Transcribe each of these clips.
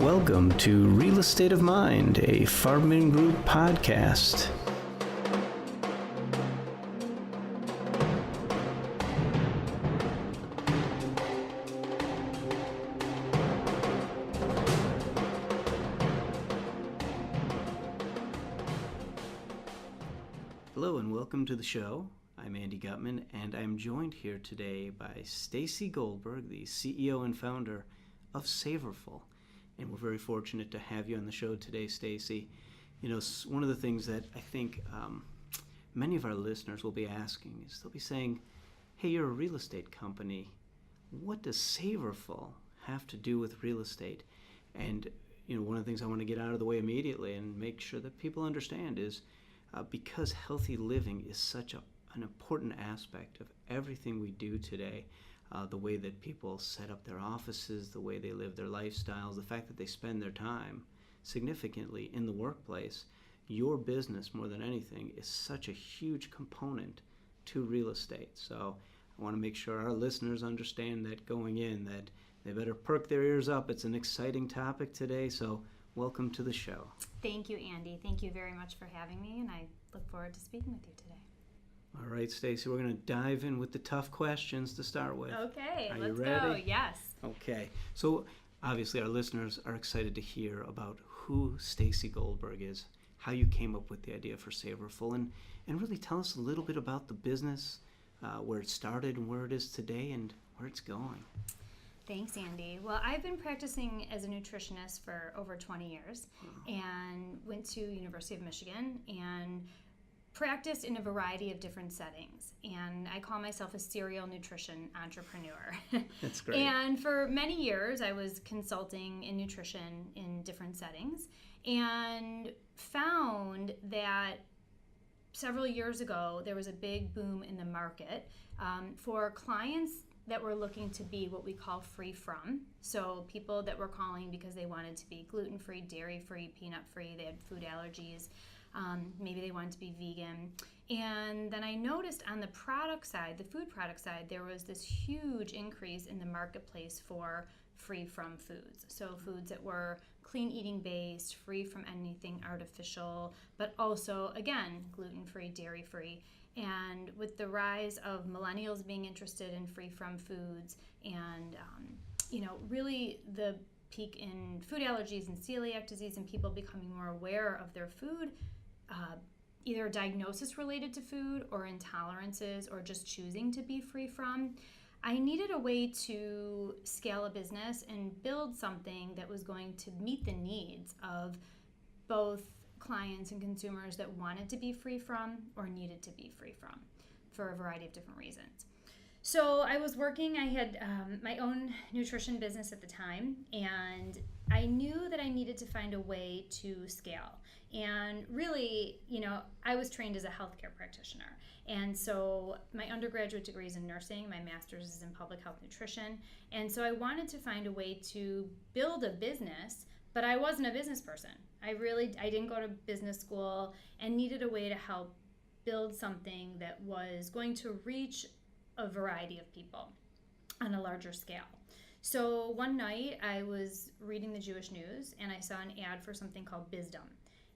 Welcome to Real Estate of Mind, a FarbmanGroup podcast. Hello and welcome to the show. I'm Andy Gutman, and I'm joined here today by Stacy Goldberg, the CEO and founder of Savorfull. And we're very fortunate to have you on the show today, Stacy. You know, one of the things that I think many of our listeners will be asking is they'll be saying, hey, you're a real estate company. What does Savorfull have to do with real estate? And, you know, one of the things I want to get out of the way immediately and make sure that people understand is because healthy living is such an important aspect of everything we do today, the way that people set up their offices, the way they live their lifestyles, the fact that they spend their time significantly in the workplace, your business more than anything is such a huge component to real estate. So I want to make sure our listeners understand that going in, that they better perk their ears up. It's an exciting topic today, so welcome to the show. Thank you, Andy. Thank you very much for having me, and I look forward to speaking with you today. All right, Stacy, we're going to dive in with the tough questions to start with. Okay, let's go. Yes. Okay. So obviously our listeners are excited to hear about who Stacy Goldberg is, how you came up with the idea for Savorfull, and really tell us a little bit about the business, where it started and where it is today and where it's going. Thanks, Andy. Well, I've been practicing as a nutritionist for over 20 years and went to University of Michigan and practiced in a variety of different settings, and I call myself a serial nutrition entrepreneur. That's great. And for many years I was consulting in nutrition in different settings and found that several years ago there was a big boom in the market for clients that were looking to be what we call free from. So people that were calling because they wanted to be gluten-free, dairy-free, peanut-free, they had food allergies. Maybe they wanted to be vegan. And then I noticed on the product side, the food product side, there was this huge increase in the marketplace for free from foods. So foods that were clean eating based, free from anything artificial, but also, again, gluten-free, dairy-free. And with the rise of millennials being interested in free from foods and, really the peak in food allergies and celiac disease and people becoming more aware of their food, either diagnosis related to food or intolerances or just choosing to be free from, I needed a way to scale a business and build something that was going to meet the needs of both clients and consumers that wanted to be free from or needed to be free from for a variety of different reasons. So I was working, I had my own nutrition business at the time, and I knew that I needed to find a way to scale. And really, I was trained as a healthcare practitioner. And so my undergraduate degree is in nursing, my master's is in public health nutrition. And so I wanted to find a way to build a business, but I wasn't a business person. I didn't go to business school and needed a way to help build something that was going to reach a variety of people on a larger scale. So one night I was reading the Jewish news and I saw an ad for something called Bizdom.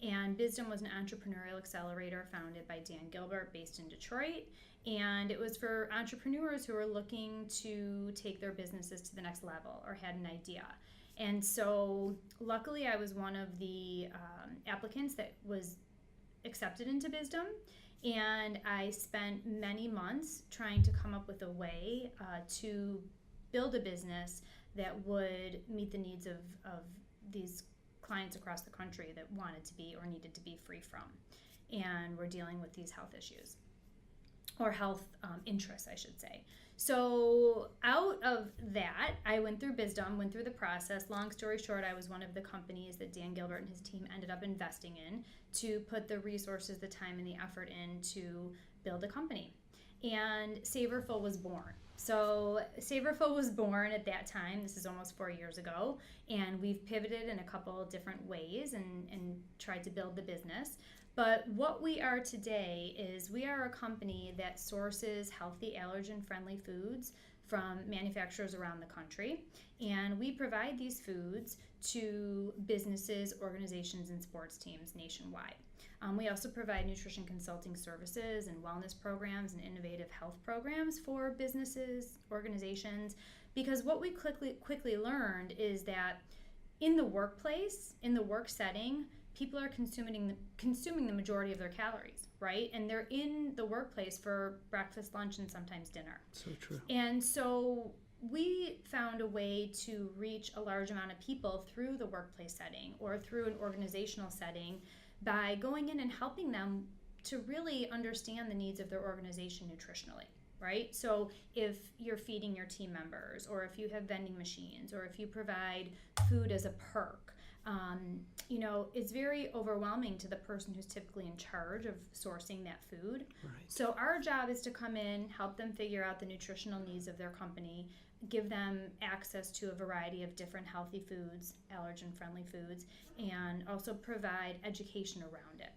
And Bizdom was an entrepreneurial accelerator founded by Dan Gilbert based in Detroit. And it was for entrepreneurs who were looking to take their businesses to the next level or had an idea. And so luckily I was one of the applicants that was accepted into Bizdom. And I spent many months trying to come up with a way to build a business that would meet the needs of these clients across the country that wanted to be or needed to be free from and were dealing with these health issues or health interests, I should say. So out of that, I went through Bizdom, went through the process. Long story short, I was one of the companies that Dan Gilbert and his team ended up investing in to put the resources, the time, and the effort in to build a company. And Savorfull was born. So Savorfull was born at that time. This is almost 4 years ago. And we've pivoted in a couple of different ways and tried to build the business. But what we are today is we are a company that sources healthy, allergen-friendly foods from manufacturers around the country, and we provide these foods to businesses, organizations, and sports teams nationwide. We also provide nutrition consulting services and wellness programs and innovative health programs for businesses, organizations, because what we quickly learned is that in the workplace, in the work setting, people are consuming the majority of their calories, right? And they're in the workplace for breakfast, lunch, and sometimes dinner. So true. And so we found a way to reach a large amount of people through the workplace setting or through an organizational setting by going in and helping them to really understand the needs of their organization nutritionally, right? So if you're feeding your team members, or if you have vending machines, or if you provide food as a perk, it's very overwhelming to the person who's typically in charge of sourcing that food. Right. So our job is to come in, help them figure out the nutritional needs of their company, give them access to a variety of different healthy foods, allergen-friendly foods, and also provide education around it.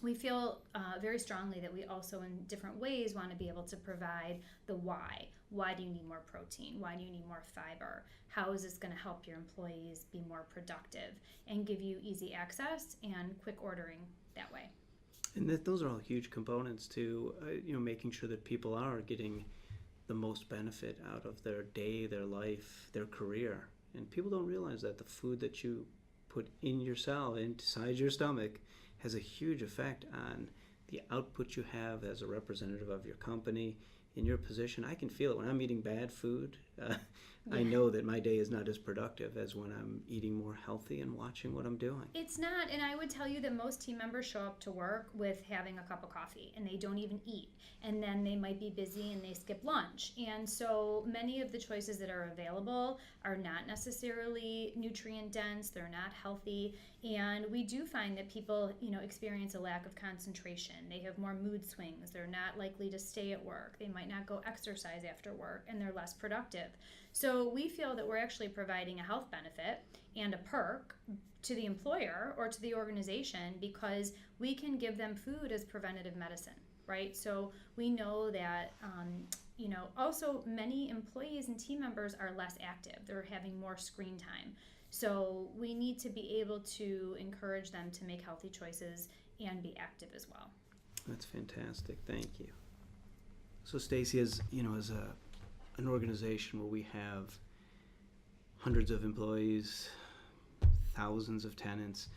We feel very strongly that we also in different ways want to be able to provide the why. Why do you need more protein? Why do you need more fiber? How is this going to help your employees be more productive and give you easy access and quick ordering that way? And those are all huge components to making sure that people are getting the most benefit out of their day, their life, their career. And people don't realize that the food that you put in yourself, inside your stomach, has a huge effect on the output you have as a representative of your company. In your position, I can feel it. When I'm eating bad food, I know that my day is not as productive as when I'm eating more healthy and watching what I'm doing. It's not, and I would tell you that most team members show up to work with having a cup of coffee, and they don't even eat. And then they might be busy and they skip lunch. And so many of the choices that are available are not necessarily nutrient dense, they're not healthy. And we do find that people, experience a lack of concentration. They have more mood swings. They're not likely to stay at work. They might not go exercise after work, and they're less productive. So we feel that we're actually providing a health benefit and a perk to the employer or to the organization because we can give them food as preventative medicine, right? So we know that, also many employees and team members are less active. They're having more screen time. So we need to be able to encourage them to make healthy choices and be active as well. That's fantastic. Thank you. So Stacy, as an organization where we have hundreds of employees, thousands of tenants,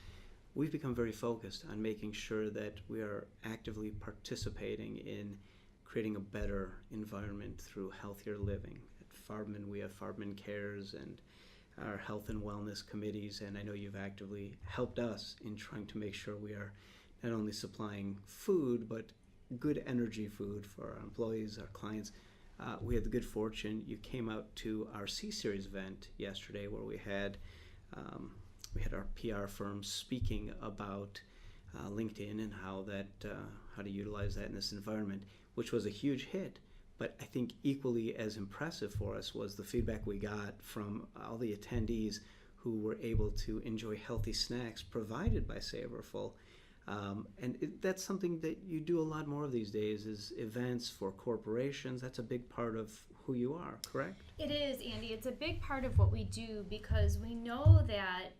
we've become very focused on making sure that we are actively participating in creating a better environment through healthier living. At Farbman, we have Farbman Cares and our health and wellness committees, and I know you've actively helped us in trying to make sure we are not only supplying food, but good energy food for our employees, our clients. We had the good fortune, you came out to our C-Series event yesterday where we had our PR firm speaking about LinkedIn and how to utilize that in this environment, which was a huge hit. But I think equally as impressive for us was the feedback we got from all the attendees who were able to enjoy healthy snacks provided by Savorfull. That's something that you do a lot more of these days is events for corporations. That's a big part of who you are, correct? It is, Andy. It's a big part of what we do because we know that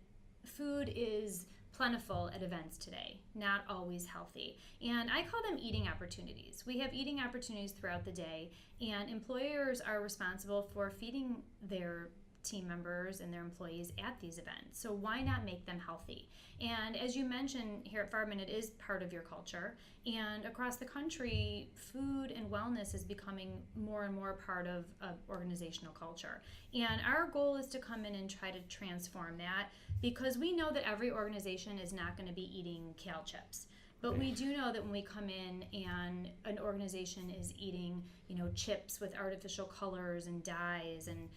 food is plentiful at events today, not always healthy. And I call them eating opportunities. We have eating opportunities throughout the day, and employers are responsible for feeding their team members and their employees at these events. So why not make them healthy? And as you mentioned here at Farbman, it is part of your culture. And across the country, food and wellness is becoming more and more part of organizational culture. And our goal is to come in and try to transform that because we know that every organization is not going to be eating kale chips. But we do know that when we come in and an organization is eating, chips with artificial colors and dyes and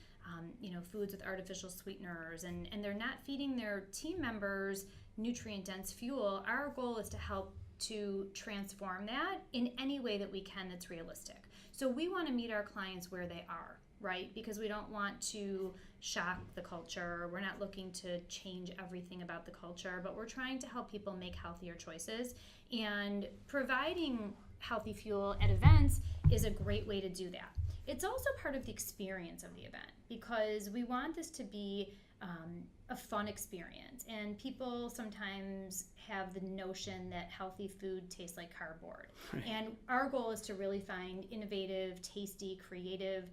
foods with artificial sweeteners, and they're not feeding their team members nutrient-dense fuel, our goal is to help to transform that in any way that we can that's realistic. So we want to meet our clients where they are, right? Because we don't want to shock the culture. We're not looking to change everything about the culture, but we're trying to help people make healthier choices. And providing healthy fuel at events is a great way to do that. it's also part of the experience of the event, because we want this to be a fun experience. And people sometimes have the notion that healthy food tastes like cardboard. Right. And our goal is to really find innovative, tasty, creative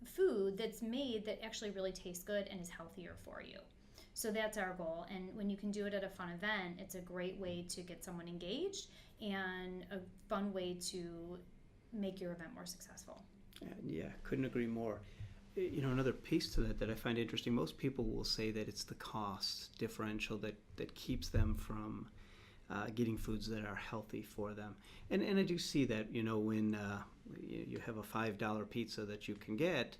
food that's made that actually really tastes good and is healthier for you. So that's our goal. And when you can do it at a fun event, it's a great way to get someone engaged and a fun way to make your event more successful. Yeah, couldn't agree more. Another piece to that I find interesting, most people will say that it's the cost differential that keeps them from getting foods that are healthy for them. And I do see that, when you have a $5 pizza that you can get,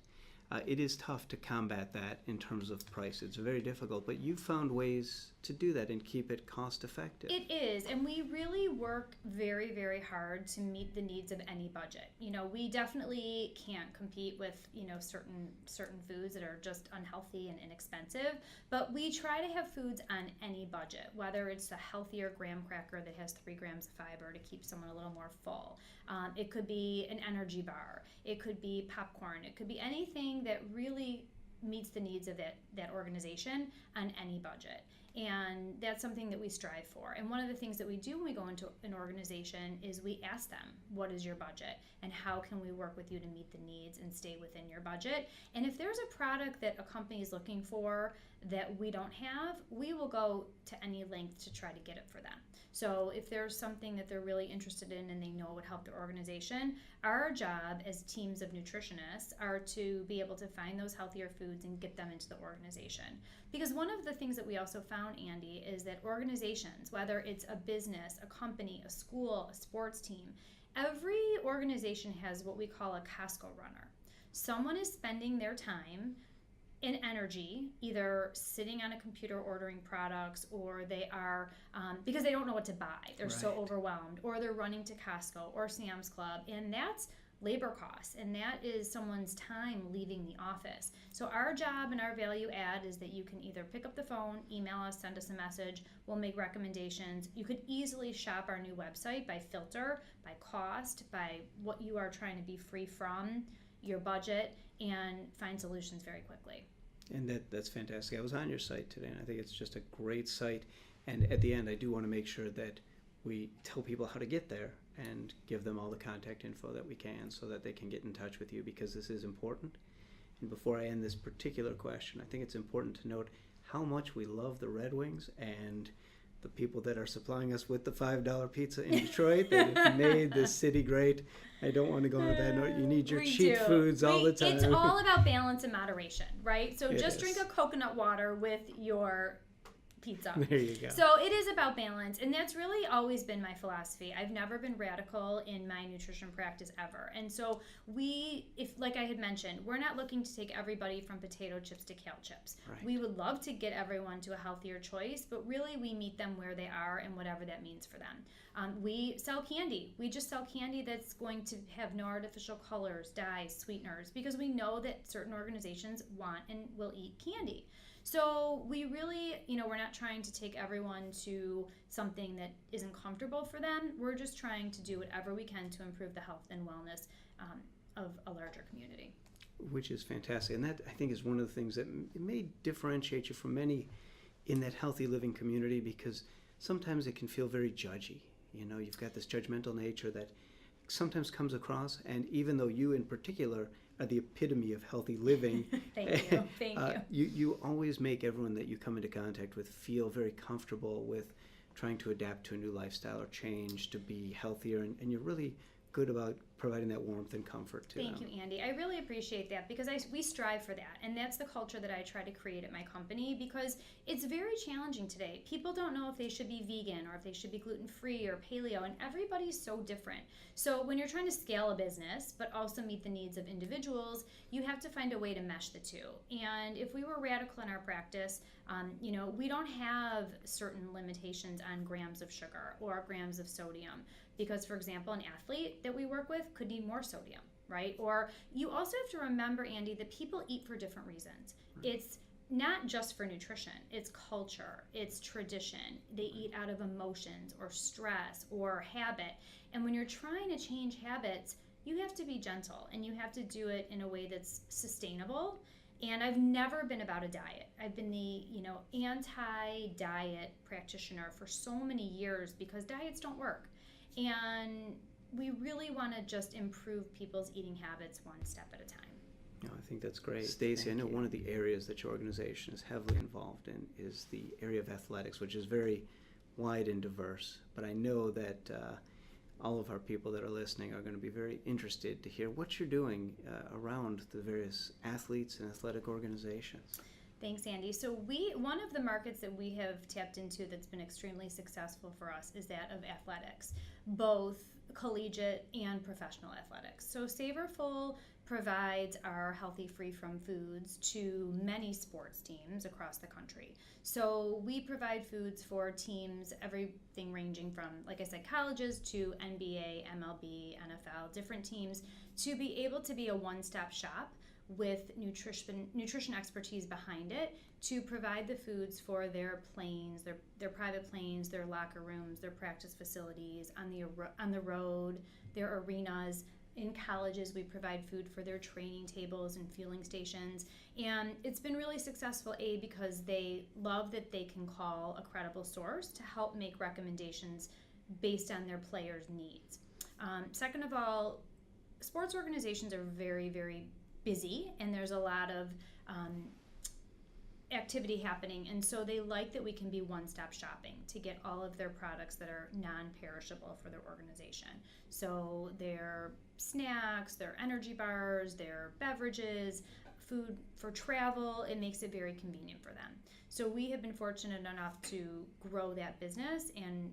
it is tough to combat that in terms of price. It's very difficult, but you've found ways to do that and keep it cost effective. It is, and we really work very, very hard to meet the needs of any budget. We definitely can't compete with, certain foods that are just unhealthy and inexpensive, but we try to have foods on any budget, whether it's a healthier graham cracker that has 3 grams of fiber to keep someone a little more full. It could be an energy bar. It could be popcorn. It could be anything that really meets the needs of that organization on any budget. And that's something that we strive for. And one of the things that we do when we go into an organization is we ask them, what is your budget? And how can we work with you to meet the needs and stay within your budget? And if there's a product that a company is looking for that we don't have, we will go to any length to try to get it for them. So if there's something that they're really interested in and they know would help their organization, our job as teams of nutritionists are to be able to find those healthier foods and get them into the organization. Because one of the things that we also found, Andy, is that organizations, whether it's a business, a company, a school, a sports team, every organization has what we call a Costco runner. Someone is spending their time and energy either sitting on a computer ordering products, or they are because they don't know what to buy, they're Right. so overwhelmed, or they're running to Costco or Sam's Club, and that's labor costs, and that is someone's time leaving the office. So our job and our value add is that you can either pick up the phone, email us, send us a message, we'll make recommendations. You could easily shop our new website by filter, by cost, by what you are trying to be free from, your budget, and find solutions very quickly. And that's fantastic. I was on your site today, and I think it's just a great site. And at the end, I do want to make sure that we tell people how to get there and give them all the contact info that we can so that they can get in touch with you, because this is important. And before I end this particular question, I think it's important to note how much we love the Red Wings and the people that are supplying us with the $5 pizza in Detroit that have made this city great. I don't want to go into that note. You need your cheap foods all the time. It's all about balance and moderation, right? So just is. drink a coconut water with your pizza. There you go. So it is about balance, and that's really always been my philosophy. I've never been radical in my nutrition practice ever. And so like I had mentioned, we're not looking to take everybody from potato chips to kale chips. Right. We would love to get everyone to a healthier choice, but really we meet them where they are and whatever that means for them. We sell candy. We just sell candy that's going to have no artificial colors, dyes, sweeteners, because we know that certain organizations want and will eat candy. So we really, we're not trying to take everyone to something that isn't comfortable for them. We're just trying to do whatever we can to improve the health and wellness of a larger community. Which is fantastic. And that, I think, is one of the things that may differentiate you from many in that healthy living community, because sometimes it can feel very judgy. You've got this judgmental nature that sometimes comes across, and even though you in particular are the epitome of healthy living, Thank you. You always make everyone that you come into contact with feel very comfortable with trying to adapt to a new lifestyle or change to be healthier, and you're really good about providing that warmth and comfort to them. Thank you, Andy. I really appreciate that, because we strive for that, and that's the culture that I try to create at my company, because it's very challenging today. People don't know if they should be vegan or if they should be gluten-free or paleo, and everybody's so different. So when you're trying to scale a business but also meet the needs of individuals, you have to find a way to mesh the two. And if we were radical in our practice, we don't have certain limitations on grams of sugar or grams of sodium, because, for example, an athlete that we work with could need more sodium, right? Or you also have to remember, Andy, that people eat for different reasons. Right. It's not just for nutrition. It's culture. It's tradition. They eat out of emotions or stress or habit. And when you're trying to change habits, you have to be gentle, and you have to do it in a way that's sustainable. And I've never been about a diet. I've been the, anti-diet practitioner for so many years because diets don't work. And we really want to just improve people's eating habits one step at a time. No, I think that's great. Stacy, I know one of the areas that your organization is heavily involved in is the area of athletics, which is very wide and diverse. But I know that all of our people that are listening are going to be very interested to hear what you're doing around the various athletes and athletic organizations. Thanks, Andy. So one of the markets that we have tapped into that's been extremely successful for us is that of athletics, both collegiate and professional athletics. So Savorfull provides our healthy free from foods to many sports teams across the country. So we provide foods for teams, everything ranging from, like I said, colleges to NBA, MLB, NFL, different teams, to be able to be a one-stop shop with nutrition expertise behind it to provide the foods for their planes, their private planes, their locker rooms, their practice facilities, on the road, their arenas. In colleges, we provide food for their training tables and fueling stations. And it's been really successful, because they love that they can call a credible source to help make recommendations based on their players' needs. Second of all, sports organizations are very, very busy, and there's a lot of activity happening, and so they like that we can be one-stop shopping to get all of their products that are non-perishable for their organization. So their snacks, their energy bars, their beverages, food for travel, it makes it very convenient for them. So we have been fortunate enough to grow that business, and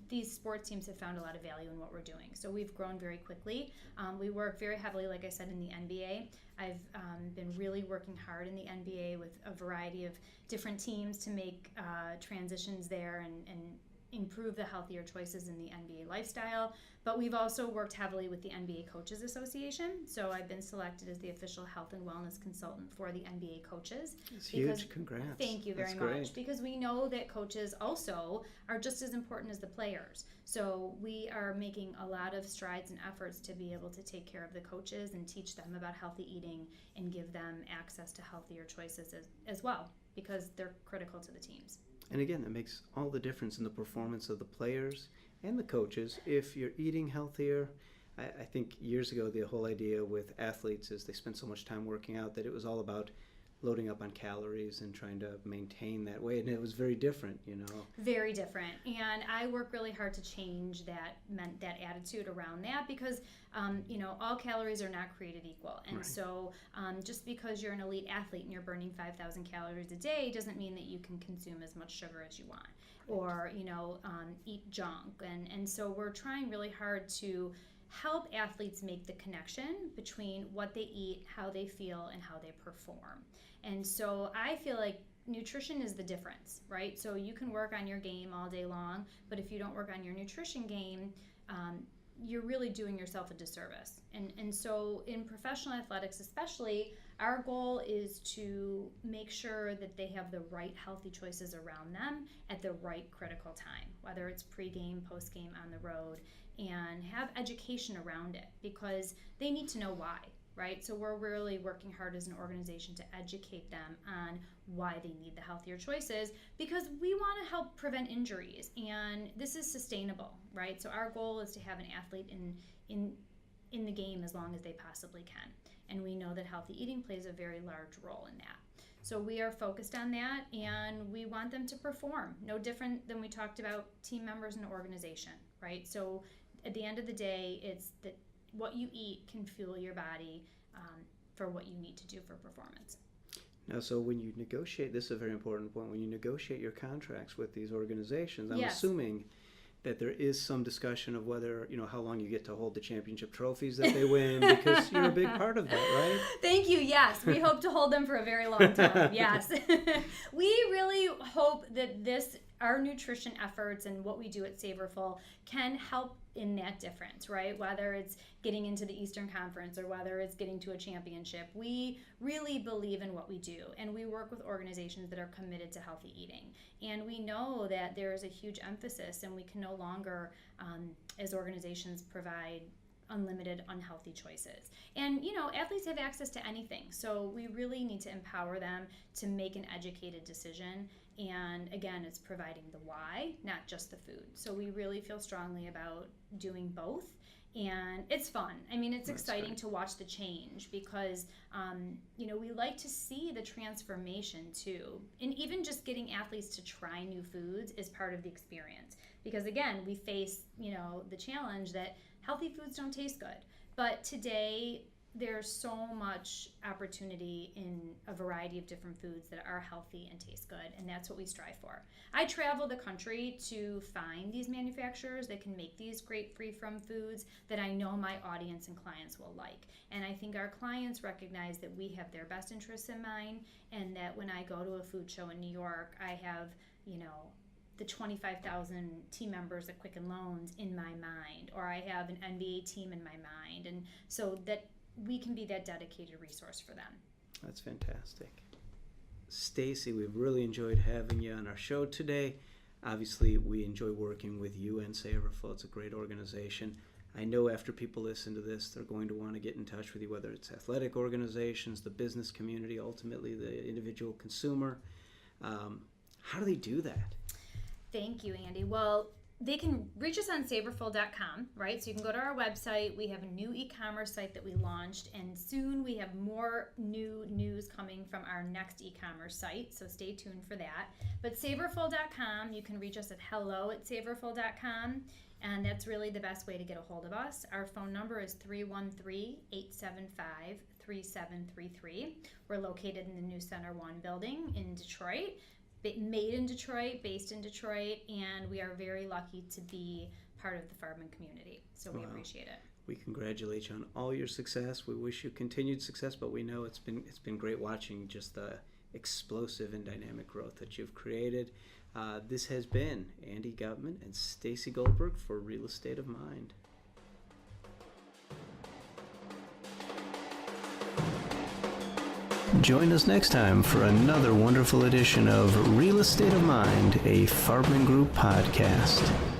these sports teams have found a lot of value in what we're doing. So we've grown very quickly. We work very heavily, like I said, in the NBA. I've been really working hard in the NBA with a variety of different teams to make transitions there and improve the healthier choices in the NBA lifestyle. But we've also worked heavily with the NBA Coaches Association. So I've been selected as the official health and wellness consultant for the NBA coaches. It's huge. Congrats. Thank you very much. Because we know that coaches also are just as important as the players. So we are making a lot of strides and efforts to be able to take care of the coaches and teach them about healthy eating and give them access to healthier choices as well, because they're critical to the teams. And again, that makes all the difference in the performance of the players and the coaches if you're eating healthier. I think years ago the whole idea with athletes is they spent so much time working out that it was all about loading up on calories and trying to maintain that weight, and it was very different, Very different, and I work really hard to change that attitude around that, because all calories are not created equal, and right. So just because you're an elite athlete and you're burning 5,000 calories a day doesn't mean that you can consume as much sugar as you want, or eat junk, and so we're trying really hard to help athletes make the connection between what they eat, how they feel, and how they perform. And so I feel like nutrition is the difference, right? So you can work on your game all day long, but if you don't work on your nutrition game, you're really doing yourself a disservice. And so in professional athletics especially, our goal is to make sure that they have the right healthy choices around them at the right critical time, whether it's pre-game, post-game, on the road, and have education around it, because they need to know why, right? So we're really working hard as an organization to educate them on why they need the healthier choices, because we want to help prevent injuries, and this is sustainable, right? So our goal is to have an athlete in the game as long as they possibly can, and we know that healthy eating plays a very large role in that. So we are focused on that, and we want them to perform, no different than we talked about team members in the organization, right? So at the end of the day, it's that what you eat can fuel your body for what you need to do for performance. Now, so when you negotiate, this is a very important point, when you negotiate your contracts with these organizations, I'm Yes. assuming that there is some discussion of whether, how long you get to hold the championship trophies that they win, because you're a big part of that, right? Thank you. Yes, we hope to hold them for a very long time. Yes. We really hope that our nutrition efforts and what we do at Savorfull can help in that difference, right? Whether it's getting into the Eastern Conference or whether it's getting to a championship, we really believe in what we do, and we work with organizations that are committed to healthy eating. And we know that there is a huge emphasis, and we can no longer, as organizations, provide unlimited unhealthy choices. And, athletes have access to anything. So we really need to empower them to make an educated decision. And again, it's providing the why, not just the food. So we really feel strongly about doing both. And it's fun. I mean, it's exciting to watch the change because, we like to see the transformation too. And even just getting athletes to try new foods is part of the experience. Because again, we face, the challenge that healthy foods don't taste good. But today, there's so much opportunity in a variety of different foods that are healthy and taste good, and that's what we strive for. I travel the country to find these manufacturers that can make these great free-from foods that I know my audience and clients will like. And I think our clients recognize that we have their best interests in mind, and that when I go to a food show in New York, I have, the 25,000 team members at Quicken Loans in my mind, or I have an NBA team in my mind, and so that we can be that dedicated resource for them. That's fantastic. Stacy, we've really enjoyed having you on our show today. Obviously, we enjoy working with you and Savorfull. It's a great organization. I know after people listen to this, they're going to want to get in touch with you, whether it's athletic organizations, the business community, ultimately the individual consumer. How do they do that? Thank you, Andy. Well, they can reach us on savorfull.com, right? So you can go to our website. We have a new e-commerce site that we launched, and soon we have more new news coming from our next e-commerce site, so stay tuned for that. But savorfull.com, you can reach us at hello@savorfull.com, and that's really the best way to get a hold of us. Our phone number is 313-875-3733. We're located in the new Center One building in Detroit. Made in Detroit, based in Detroit, and we are very lucky to be part of the Farbman community. So we appreciate it. We congratulate you on all your success. We wish you continued success, but we know it's been great watching just the explosive and dynamic growth that you've created. This has been Andy Gutman and Stacy Goldberg for Real Estate of Mind. Join us next time for another wonderful edition of Real Estate of Mind, a FarbmanGroup podcast.